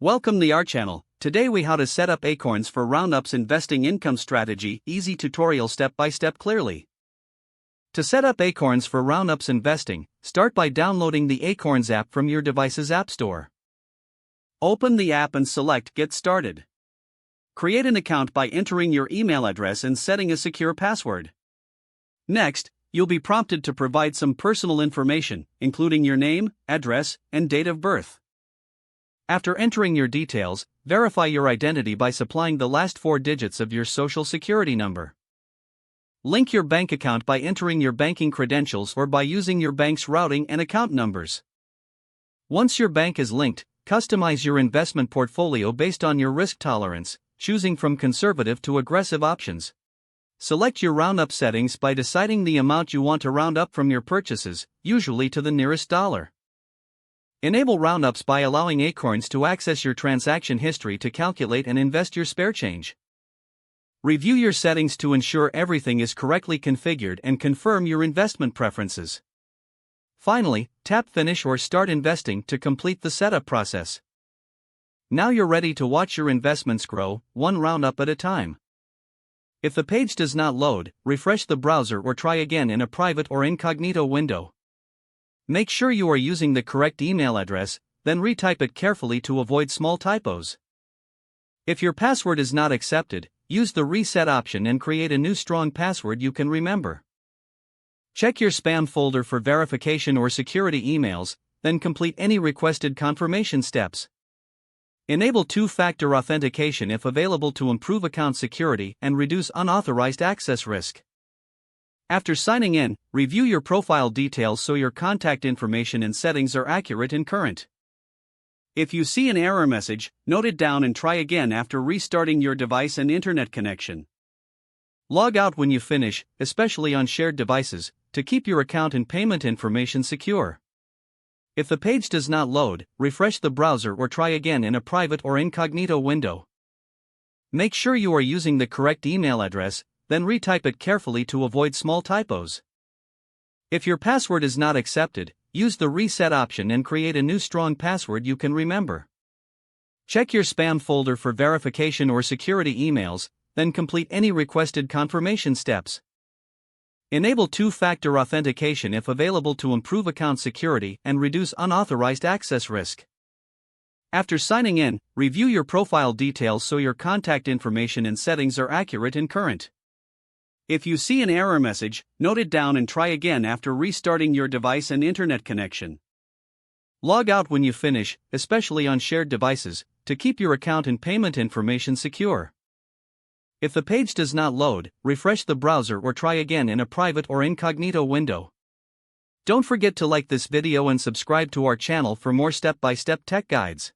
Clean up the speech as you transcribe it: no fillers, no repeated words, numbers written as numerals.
Welcome to our channel. Today we how to set up Acorns for Roundups investing income strategy, easy tutorial step by step clearly. To set up Acorns for Roundups investing, start by downloading the Acorns app from your device's app store. Open the app and select Get Started. Create an account by entering your email address and setting a secure password. Next, you'll be prompted to provide some personal information, including your name, address, and date of birth. After entering your details, verify your identity by supplying the last 4 digits of your social security number. Link your bank account by entering your banking credentials or by using your bank's routing and account numbers. Once your bank is linked, customize your investment portfolio based on your risk tolerance, choosing from conservative to aggressive options. Select your roundup settings by deciding the amount you want to round up from your purchases, usually to the nearest dollar. Enable roundups by allowing Acorns to access your transaction history to calculate and invest your spare change. Review your settings to ensure everything is correctly configured and confirm your investment preferences. Finally, tap Finish or Start Investing to complete the setup process. Now you're ready to watch your investments grow, one roundup at a time. If the page does not load, refresh the browser or try again in a private or incognito window. Make sure you are using the correct email address, then retype it carefully to avoid small typos. If your password is not accepted, use the reset option and create a new strong password you can remember. Check your spam folder for verification or security emails, then complete any requested confirmation steps. Enable two-factor authentication if available to improve account security and reduce unauthorized access risk. After signing in, review your profile details so your contact information and settings are accurate and current. If you see an error message, note it down and try again after restarting your device and internet connection. Log out when you finish, especially on shared devices, to keep your account and payment information secure. If the page does not load, refresh the browser or try again in a private or incognito window. Make sure you are using the correct email address, then retype it carefully to avoid small typos. If your password is not accepted, use the reset option and create a new strong password you can remember. Check your spam folder for verification or security emails, then complete any requested confirmation steps. Enable two-factor authentication if available to improve account security and reduce unauthorized access risk. After signing in, review your profile details so your contact information and settings are accurate and current. If you see an error message, note it down and try again after restarting your device and internet connection. Log out when you finish, especially on shared devices, to keep your account and payment information secure. If the page does not load, refresh the browser or try again in a private or incognito window. Don't forget to like this video and subscribe to our channel for more step-by-step tech guides.